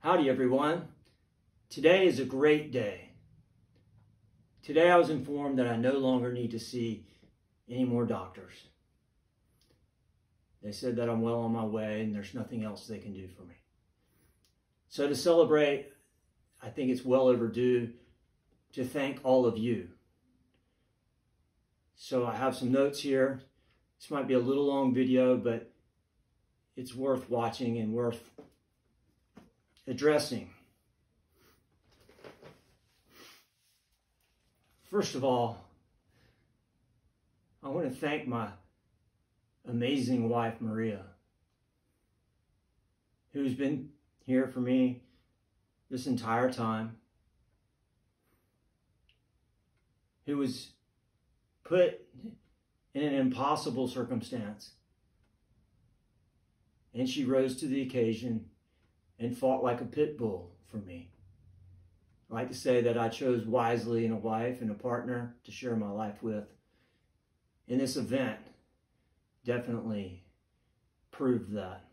Howdy everyone. Today is a great day. Today I was informed that I no longer need to see any more doctors. They said that I'm well on my way and there's nothing else they can do for me. So to celebrate, I think it's well overdue to thank all of you. So I have some notes here. This might be a little long video, but it's worth watching and worth addressing. First of all, I want to thank my amazing wife, Maria, who's been here for me this entire time, who was put in an impossible circumstance, and she rose to the occasion and fought like a pit bull for me. I like to say that I chose wisely in a wife and a partner to share my life with. And this event definitely proved that.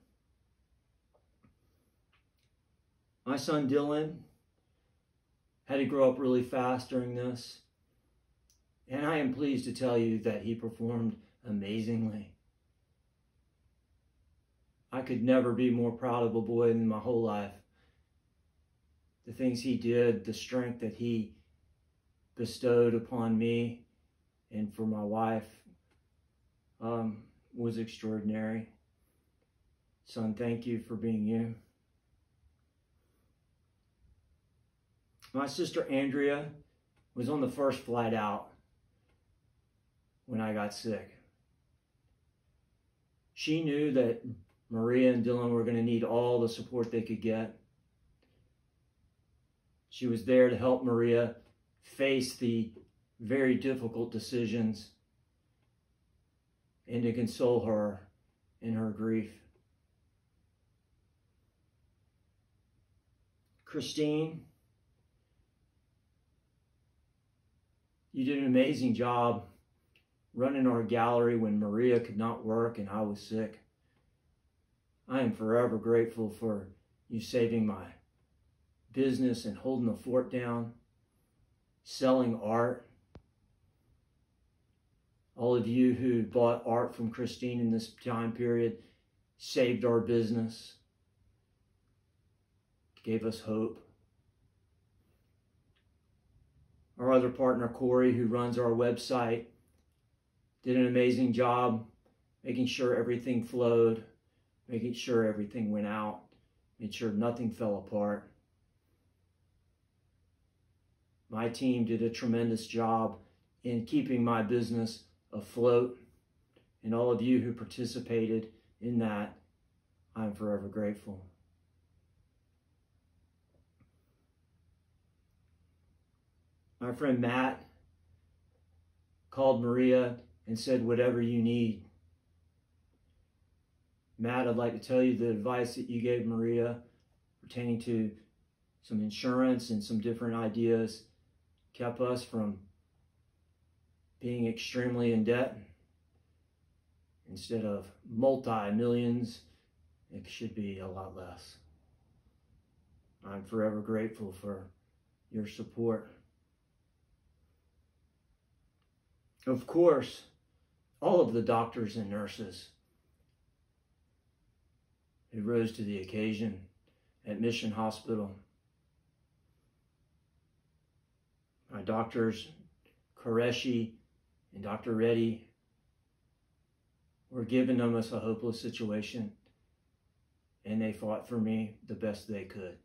My son Dylan had to grow up really fast during this, and I am pleased to tell you that he performed amazingly. I could never be more proud of a boy in my whole life. The things he did, the strength that he bestowed upon me and for my wife was extraordinary. Son, thank you for being you. My sister Andrea was on the first flight out when I got sick. She knew that Maria and Dylan were going to need all the support they could get. She was there to help Maria face the very difficult decisions and to console her in her grief. Christine, you did an amazing job running our gallery when Maria could not work and I was sick. I am forever grateful for you saving my business and holding the fort down, selling art. All of you who bought art from Christine in this time period saved our business, gave us hope. Our other partner, Corey, who runs our website, did an amazing job making sure everything flowed, making sure everything went out, made sure nothing fell apart. My team did a tremendous job in keeping my business afloat, and all of you who participated in that, I'm forever grateful. My friend Matt called Maria and said, whatever you need. Matt, I'd like to tell you the advice that you gave Maria pertaining to some insurance and some different ideas kept us from being extremely in debt. Instead of multi-millions, it should be a lot less. I'm forever grateful for your support. Of course, all of the doctors and nurses who rose to the occasion at Mission Hospital. My doctors, Qureshi and Dr. Reddy, were giving us a hopeless situation, and they fought for me the best they could.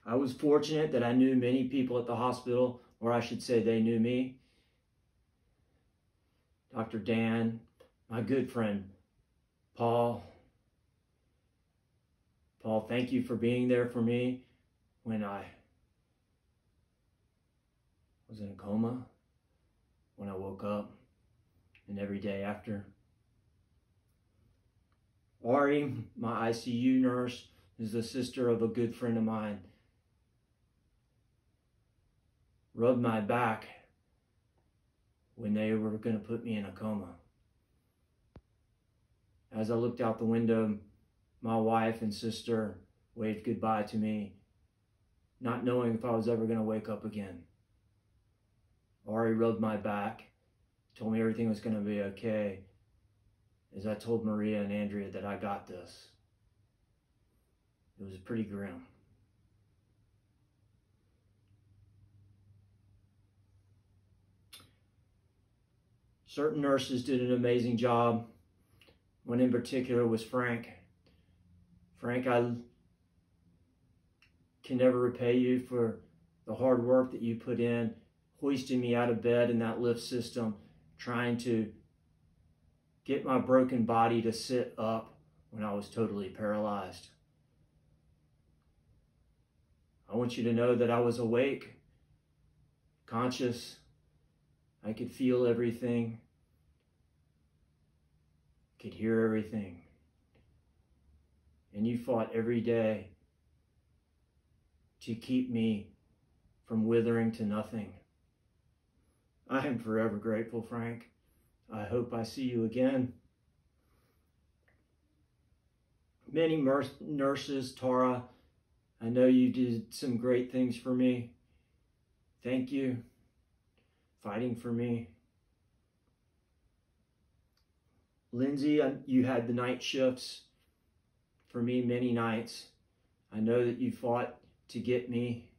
I was fortunate that I knew many people at the hospital, or I should say they knew me. Dr. Dan, my good friend, Paul. Paul, thank you for being there for me when I was in a coma, when I woke up, and every day after. Ari, my ICU nurse, is the sister of a good friend of mine. Rubbed my back when they were going to put me in a coma. As I looked out the window, my wife and sister waved goodbye to me, not knowing if I was ever going to wake up again. Ari rubbed my back, told me everything was going to be okay, as I told Maria and Andrea that I got this. It was pretty grim. Certain nurses did an amazing job. One in particular was Frank. Frank, I can never repay you for the hard work that you put in, hoisting me out of bed in that lift system, trying to get my broken body to sit up when I was totally paralyzed. I want you to know that I was awake, conscious. I could feel everything, could hear everything. And you fought every day to keep me from withering to nothing. I am forever grateful, Frank. I hope I see you again. Many nurses, Tara, I know you did some great things for me. Thank you. Fighting for me. Lindsay, you had the night shifts for me many nights. I know that you fought to get me.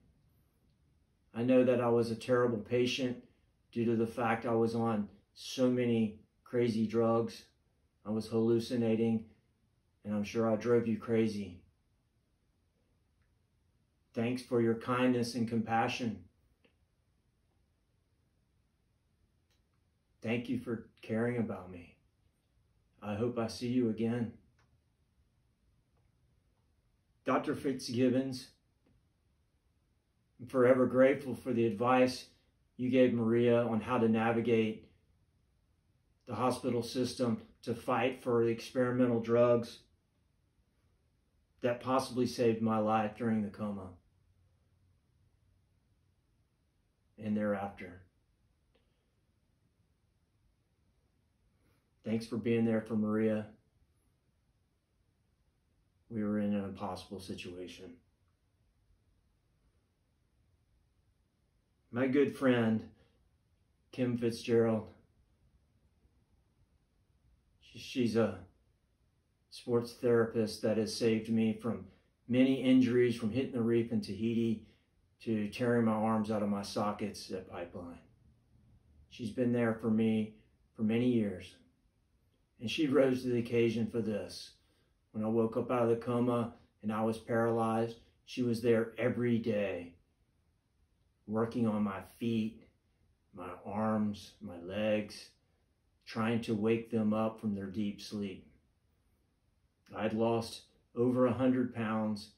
I know that I was a terrible patient due to the fact I was on so many crazy drugs. I was hallucinating, and I'm sure I drove you crazy. Thanks for your kindness and compassion. Thank you for caring about me. I hope I see you again. Dr. Fitzgibbons, I'm forever grateful for the advice you gave Maria on how to navigate the hospital system to fight for the experimental drugs that possibly saved my life during the coma and thereafter. Thanks for being there for Maria. We were in an impossible situation. My good friend, Kim Fitzgerald, she's a sports therapist that has saved me from many injuries, from hitting the reef in Tahiti to tearing my arms out of my sockets at Pipeline. She's been there for me for many years. And she rose to the occasion for this. When I woke up out of the coma and I was paralyzed, she was there every day, working on my feet, my arms, my legs, trying to wake them up from their deep sleep. I'd lost over 100 pounds,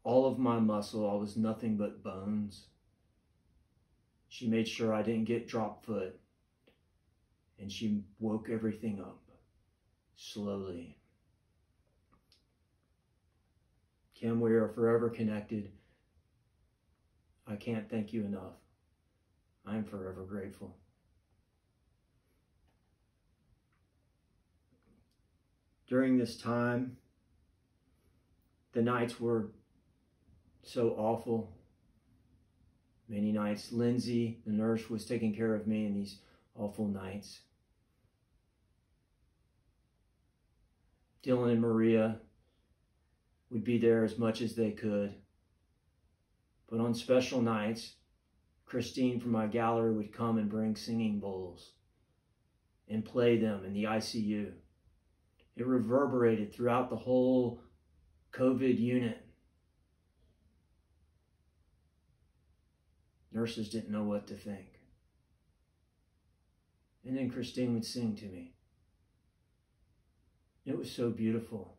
all of my muscle. I was nothing but bones. She made sure I didn't get drop foot, and she woke everything up slowly. Kim, we are forever connected. I can't thank you enough. I'm forever grateful. During this time, the nights were so awful. Many nights, Lindsay, the nurse, was taking care of me in these awful nights. Dylan and Maria would be there as much as they could. But on special nights, Christine from my gallery would come and bring singing bowls and play them in the ICU. It reverberated throughout the whole COVID unit. Nurses didn't know what to think. And then Christine would sing to me. It was so beautiful.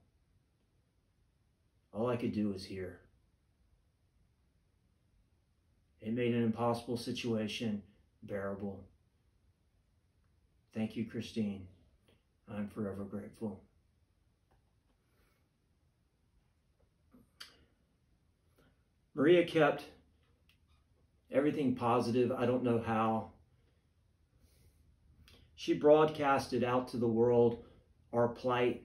All I could do was hear. It made an impossible situation bearable. Thank you, Christine. I'm forever grateful. Maria kept everything positive. I don't know how. She broadcasted out to the world our plight,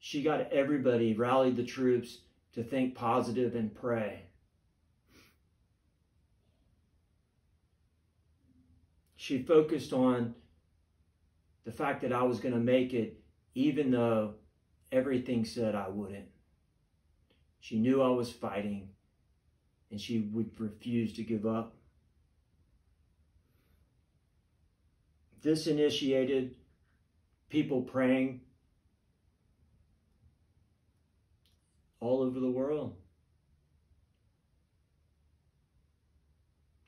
She got everybody, rallied the troops to think positive and pray. She focused on the fact that I was going to make it, even though everything said I wouldn't. She knew I was fighting, and she would refuse to give up. This initiated people praying all over the world.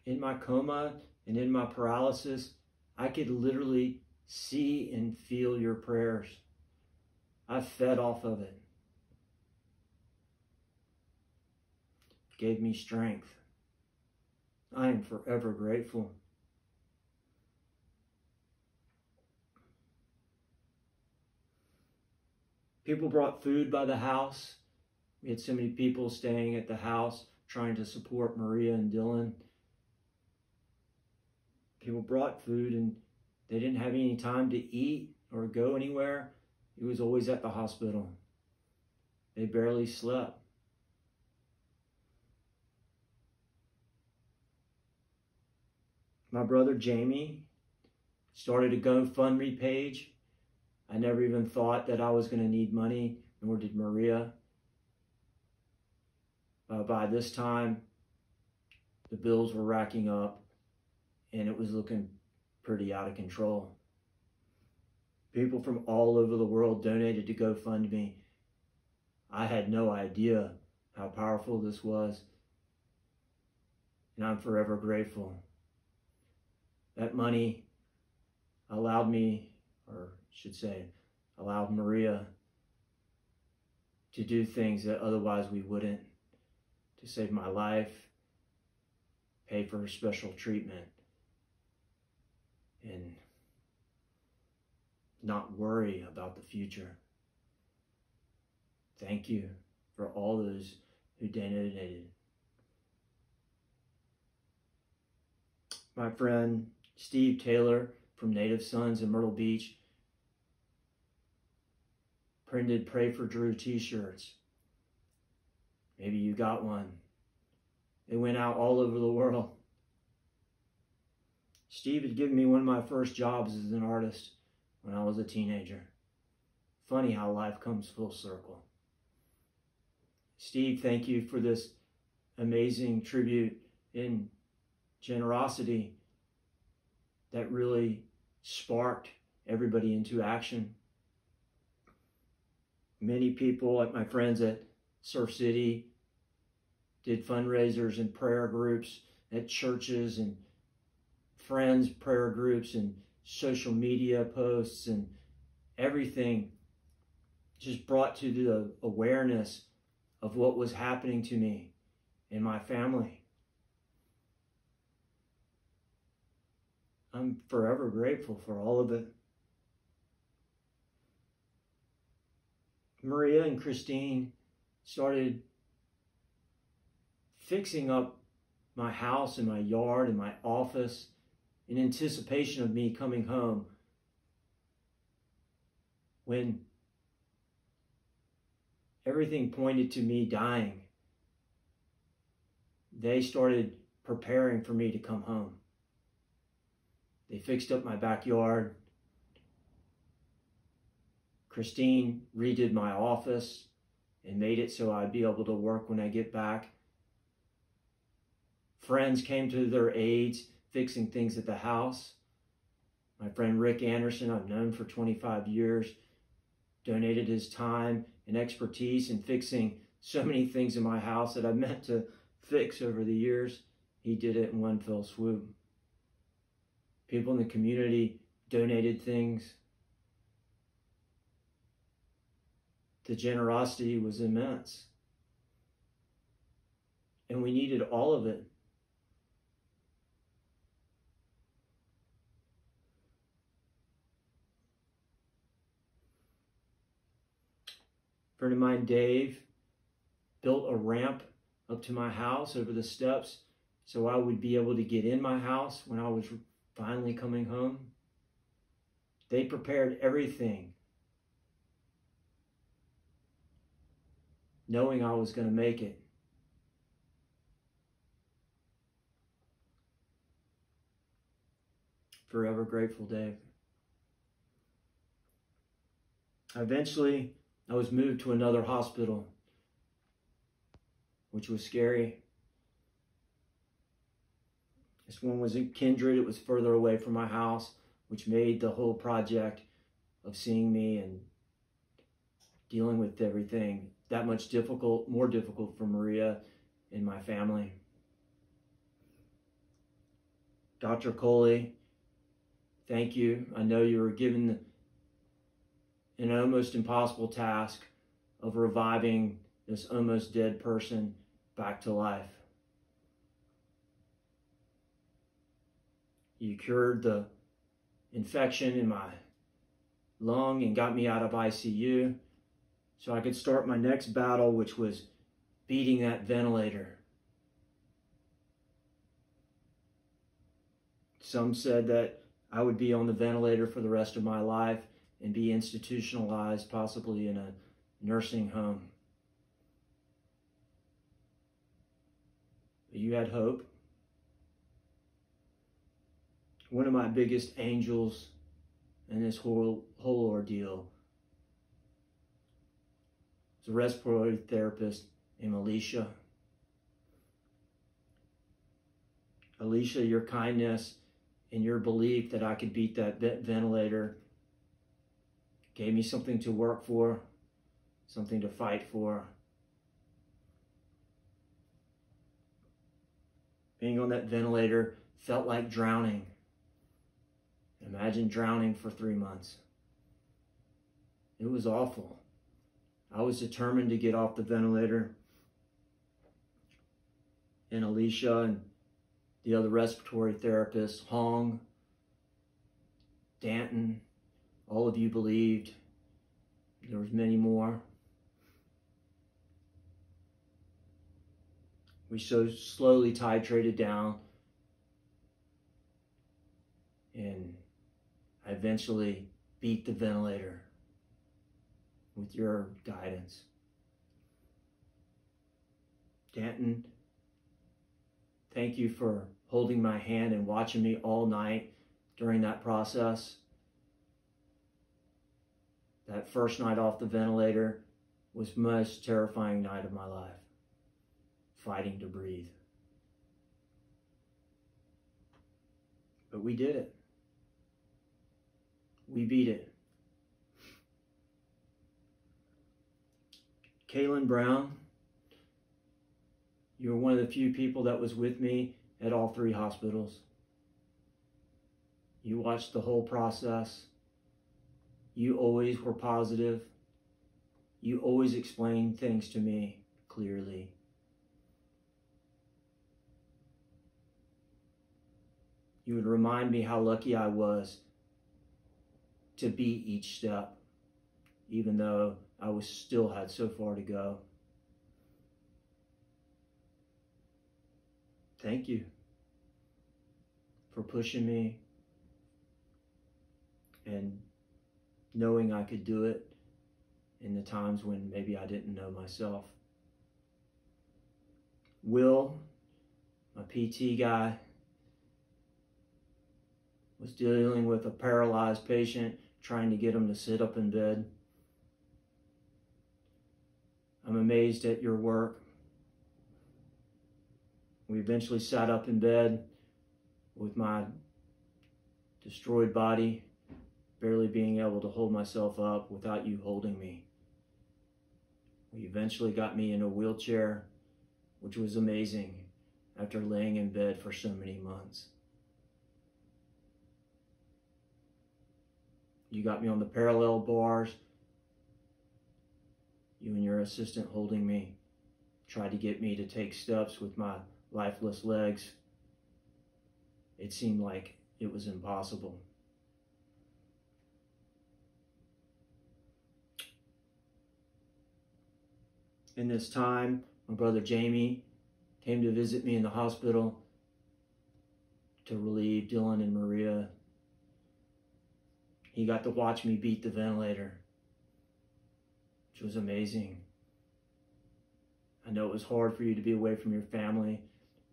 In my coma and in my paralysis, I could literally see and feel your prayers. I fed off of it. It gave me strength. I am forever grateful. People brought food by the house. We had so many people staying at the house trying to support Maria and Dylan. People brought food and they didn't have any time to eat or go anywhere. He was always at the hospital. They barely slept. My brother Jamie started a GoFundMe page. I never even thought that I was going to need money, nor did Maria. By this time, the bills were racking up and it was looking pretty out of control. People from all over the world donated to GoFundMe. I had no idea how powerful this was, and I'm forever grateful. That money allowed me, or should say, allowed Maria to do things that otherwise we wouldn't, to save my life, pay for her special treatment, and not worry about the future. Thank you for all those who donated. My friend Steve Taylor from Native Sons in Myrtle Beach printed Pray for Drew t-shirts. Maybe you got one. They went out all over the world. Steve had given me one of my first jobs as an artist when I was a teenager. Funny how life comes full circle. Steve, thank you for this amazing tribute in generosity that really sparked everybody into action. Many people, like my friends at Surf City, did fundraisers and prayer groups at churches, and friends prayer groups and social media posts, and everything just brought to the awareness of what was happening to me and my family. I'm forever grateful for all of it. Maria and Christine started fixing up my house and my yard and my office in anticipation of me coming home. When everything pointed to me dying, they started preparing for me to come home. They fixed up my backyard. Christine redid my office and made it so I'd be able to work when I get back. Friends came to their aids, fixing things at the house. My friend Rick Anderson, I've known for 25 years, donated his time and expertise in fixing so many things in my house that I meant to fix over the years. He did it in one fell swoop. People in the community donated things. The generosity was immense. And we needed all of it. A friend of mine, Dave, built a ramp up to my house over the steps so I would be able to get in my house when I was finally coming home. They prepared everything knowing I was going to make it. Forever grateful, Dave. Eventually, I was moved to another hospital, which was scary. This one was in Kindred. It was further away from my house, which made the whole project of seeing me and dealing with everything that much more difficult for Maria and my family. Dr. Coley, thank you. I know you were given an almost impossible task of reviving this almost dead person back to life. You cured the infection in my lung and got me out of ICU so I could start my next battle, which was beating that ventilator. Some said that I would be on the ventilator for the rest of my life and be institutionalized, possibly in a nursing home. But you had hope. One of my biggest angels in this whole ordeal was a respiratory therapist named Alicia. Alicia, your kindness and your belief that I could beat that ventilator gave me something to work for, something to fight for. Being on that ventilator felt like drowning. Imagine drowning for 3 months. It was awful. I was determined to get off the ventilator. And Alicia and the other respiratory therapists, Hong, Danton, all of you believed. There was many more. We so slowly titrated down, and I eventually beat the ventilator with your guidance. Danton, thank you for holding my hand and watching me all night during that process. That first night off the ventilator was the most terrifying night of my life, fighting to breathe. But we did it. We beat it. Kaylin Brown, you were one of the few people that was with me at all 3 hospitals. You watched the whole process. You always were positive. You always explained things to me clearly. You would remind me how lucky I was to beat each step, even though I still had so far to go. Thank you for pushing me and knowing I could do it in the times when maybe I didn't know myself. Will, my PT guy, was dealing with a paralyzed patient, trying to get him to sit up in bed. I'm amazed at your work. We eventually sat up in bed with my destroyed body, barely being able to hold myself up without you holding me. We eventually got me in a wheelchair, which was amazing after laying in bed for so many months. You got me on the parallel bars. You and your assistant holding me tried to get me to take steps with my lifeless legs. It seemed like it was impossible. In this time, my brother Jamie came to visit me in the hospital to relieve Dylan and Maria. He got to watch me beat the ventilator, which was amazing. I know it was hard for you to be away from your family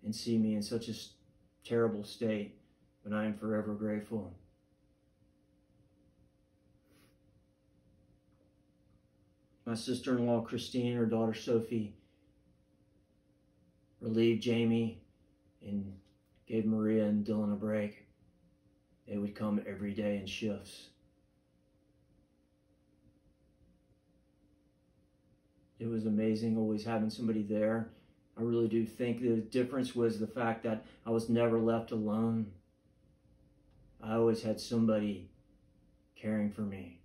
and see me in such a terrible state, but I am forever grateful. My sister-in-law, Christine, her daughter, Sophie, relieved Jamie and gave Maria and Dylan a break. They would come every day in shifts. It was amazing always having somebody there. I really do think the difference was the fact that I was never left alone. I always had somebody caring for me.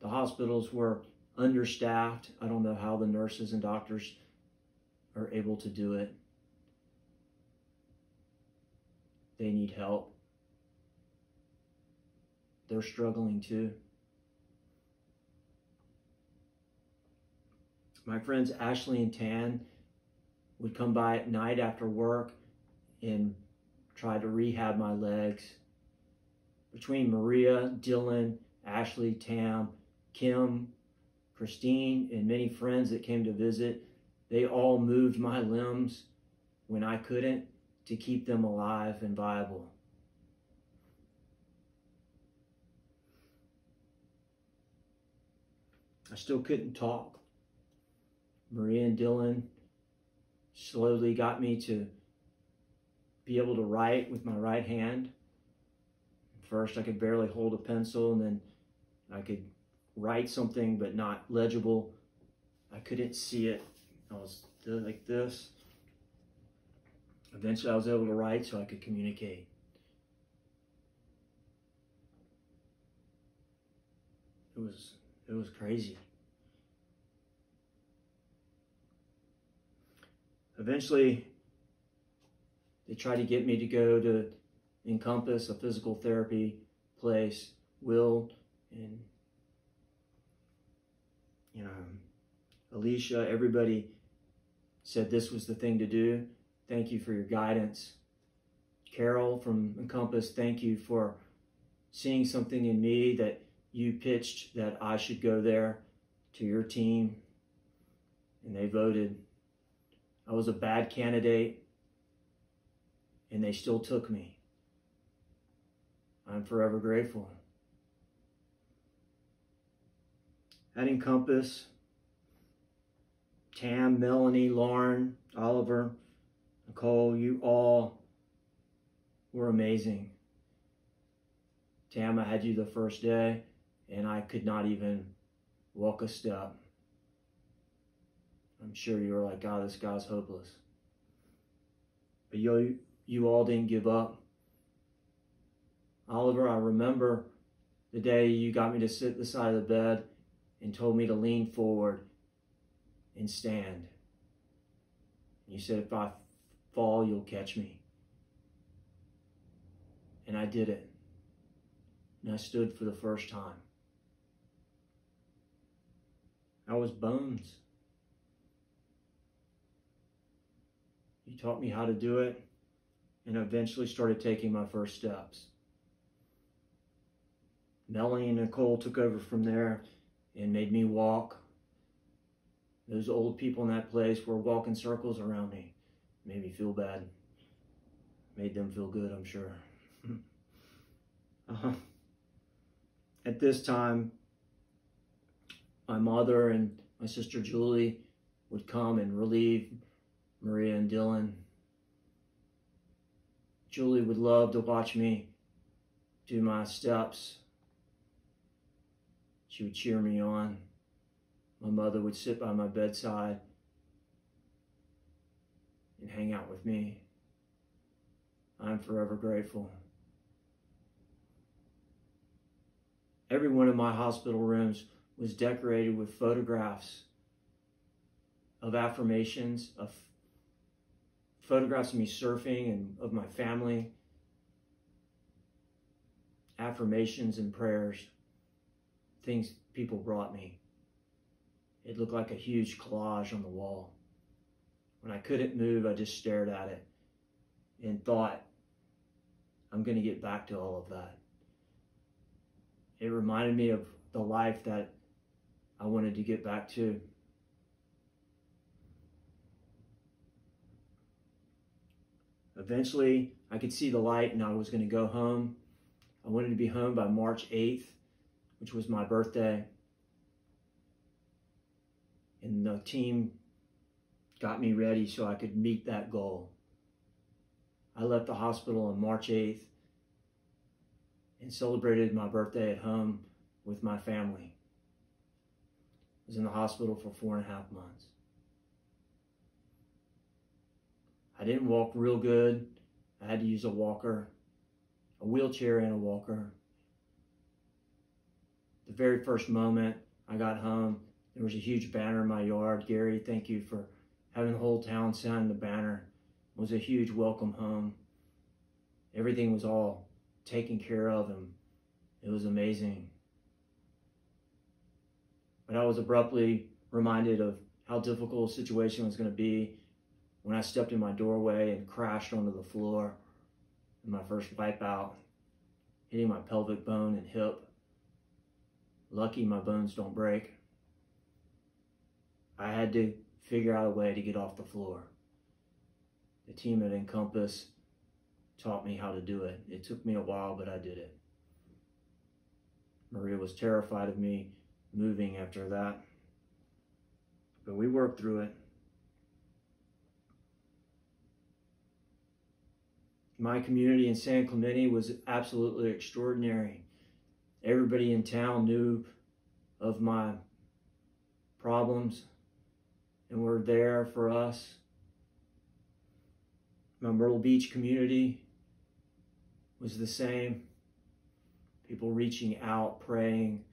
The hospitals were understaffed. I don't know how the nurses and doctors are able to do it. They need help. They're struggling too. My friends Ashley and Tan would come by at night after work and try to rehab my legs. Between Maria, Dylan, Ashley, Tam, Kim, Christine, and many friends that came to visit, they all moved my limbs when I couldn't to keep them alive and viable. I still couldn't talk. Maria and Dylan slowly got me to be able to write with my right hand. First, I could barely hold a pencil, and then I could write something but not legible. I couldn't see it. I was like this. Eventually, I was able to write so I could communicate. It was crazy. Eventually, they tried to get me to go to Encompass, a physical therapy place. Will and Alicia, everybody said this was the thing to do. Thank you for your guidance. Carol from Encompass, thank you for seeing something in me that you pitched that I should go there to your team, and they voted. I was a bad candidate, and they still took me. I'm forever grateful. At Encompass, Tam, Melanie, Lauren, Oliver, Nicole, you all were amazing. Tam, I had you the first day, and I could not even walk a step. I'm sure you were like, God, this guy's hopeless. But you all didn't give up. Oliver, I remember the day you got me to sit at the side of the bed and told me to lean forward and stand. You said, if I fall, you'll catch me. And I did it. And I stood for the first time. I was bones. You taught me how to do it, and eventually started taking my first steps. Melanie and Nicole took over from there and made me walk. Those old people in that place were walking circles around me. Made me feel bad. Made them feel good, I'm sure. At this time, my mother and my sister Julie would come and relieve Maria and Dylan. Julie would love to watch me do my steps. She would cheer me on. My mother would sit by my bedside and hang out with me. I'm forever grateful. Every one of my hospital rooms was decorated with photographs of affirmations, of photographs of me surfing and of my family, affirmations and prayers, things people brought me. It looked like a huge collage on the wall. When I couldn't move, I just stared at it and thought, I'm going to get back to all of that. It reminded me of the life that I wanted to get back to. Eventually, I could see the light and I was going to go home. I wanted to be home by March 8th, which was my birthday. And the team got me ready so I could meet that goal. I left the hospital on March 8th and celebrated my birthday at home with my family. I was in the hospital for 4.5 months. I didn't walk real good. I had to use a walker, a wheelchair and a walker. The very first moment I got home, there was a huge banner in my yard. Gary, thank you for having the whole town sign the banner. It was a huge welcome home. Everything was all taken care of and it was amazing. But I was abruptly reminded of how difficult a situation was going to be when I stepped in my doorway and crashed onto the floor in my first wipeout, hitting my pelvic bone and hip. Lucky my bones don't break. I had to figure out a way to get off the floor. The team at Encompass taught me how to do it. It took me a while, but I did it. Maria was terrified of me moving after that, but we worked through it. My community in San Clemente was absolutely extraordinary. Everybody in town knew of my problems and were there for us. My Myrtle Beach community was the same. People reaching out, praying,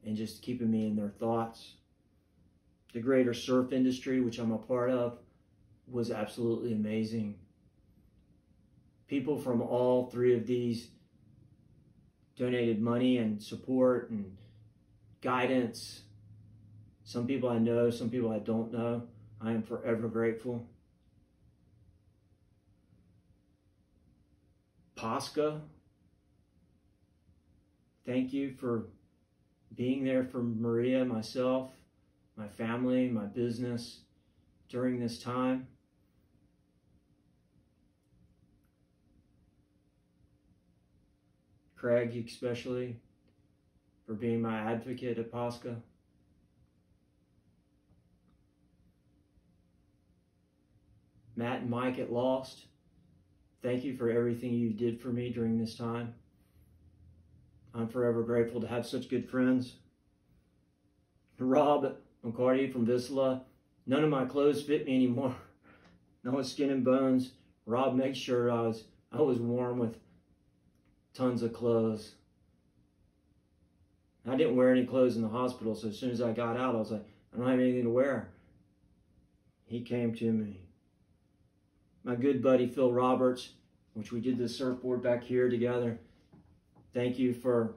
and just keeping me in their thoughts. The greater surf industry, which I'm a part of, was absolutely amazing. People from all three of these donated money and support and guidance. Some people I know, some people I don't know. I am forever grateful. Pasca, thank you for being there for Maria, myself, my family, my business during this time. Craig, especially, for being my advocate at Pasca. Matt and Mike at Lost, thank you for everything you did for me during this time. I'm forever grateful to have such good friends. Rob McCarty from Visla, none of my clothes fit me anymore. No skin and bones. Rob makes sure I was warm with tons of clothes. I didn't wear any clothes in the hospital, so as soon as I got out, I was like, I don't have anything to wear. He came to me. My good buddy Phil Roberts, which we did the surfboard back here together. Thank you for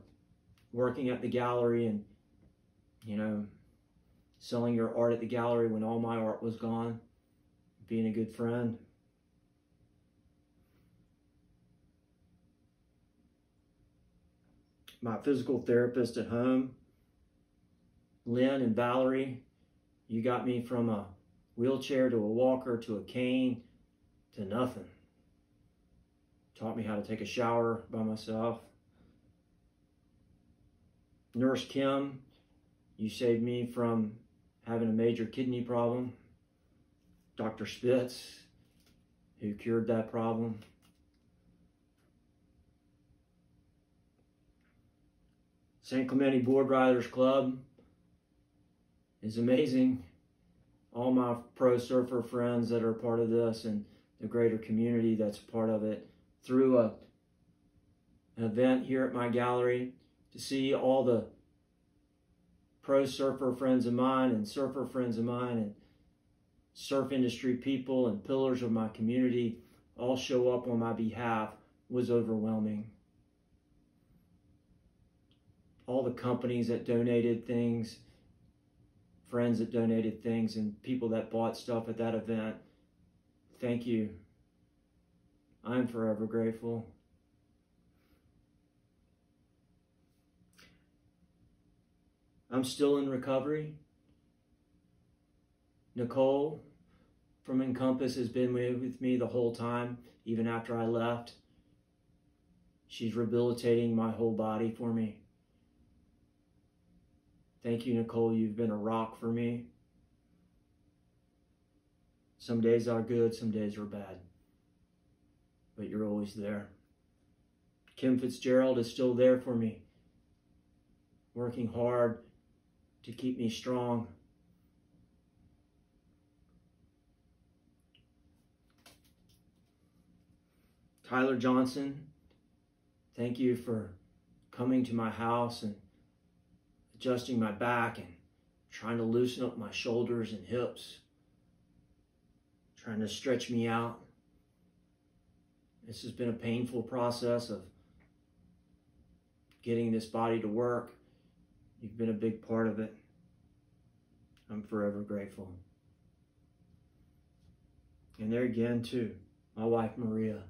working at the gallery and, selling your art at the gallery when all my art was gone, being a good friend. My physical therapist at home, Lynn and Valerie, you got me from a wheelchair to a walker to a cane to nothing. Taught me how to take a shower by myself. Nurse Kim, you saved me from having a major kidney problem. Dr. Spitz, who cured that problem. San Clemente Board Riders Club is amazing. All my pro surfer friends that are part of this and the greater community that's part of it, through an event here at my gallery, to see all the pro surfer friends of mine and surfer friends of mine and surf industry people and pillars of my community all show up on my behalf was overwhelming. All the companies that donated things, friends that donated things, and people that bought stuff at that event, thank you. I'm forever grateful. I'm still in recovery. Nicole, from Encompass has been with me the whole time, even after I left. She's rehabilitating my whole body for me. Thank you, Nicole. You've been a rock for me. Some days are good, some days are bad, but you're always there. Kim Fitzgerald is still there for me, working hard to keep me strong. Tyler Johnson, thank you for coming to my house and adjusting my back and trying to loosen up my shoulders and hips, trying to stretch me out. This has been a painful process of getting this body to work. You've been a big part of it. I'm forever grateful. And there again, too, my wife, Maria.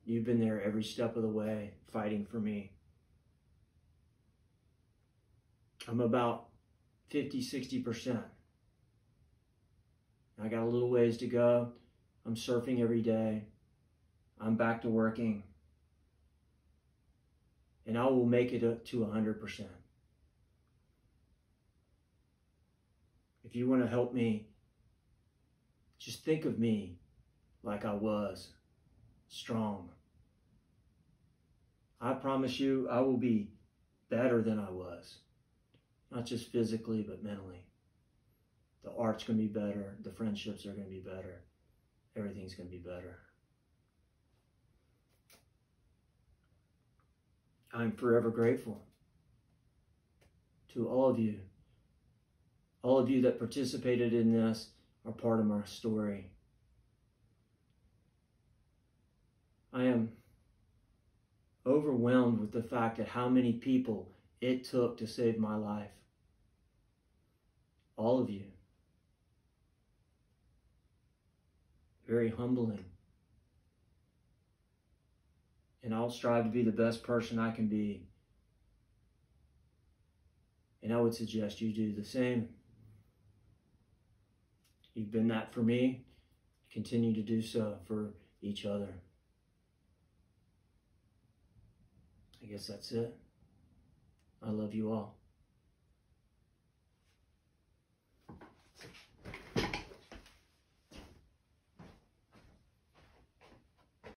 You've been there every step of the way, fighting for me. I'm about 50-60%. I got a little ways to go. I'm surfing every day. I'm back to working. And I will make it up to 100%. If you want to help me, just think of me like I was, strong. I promise you I will be better than I was. Not just physically, but mentally. The art's going to be better. The friendships are going to be better. Everything's going to be better. I'm forever grateful to all of you. All of you that participated in this are part of my story. I am overwhelmed with the fact that how many people it took to save my life. All of you. Very humbling. And I'll strive to be the best person I can be. And I would suggest you do the same. You've been that for me. Continue to do so for each other. I guess that's it. I love you all.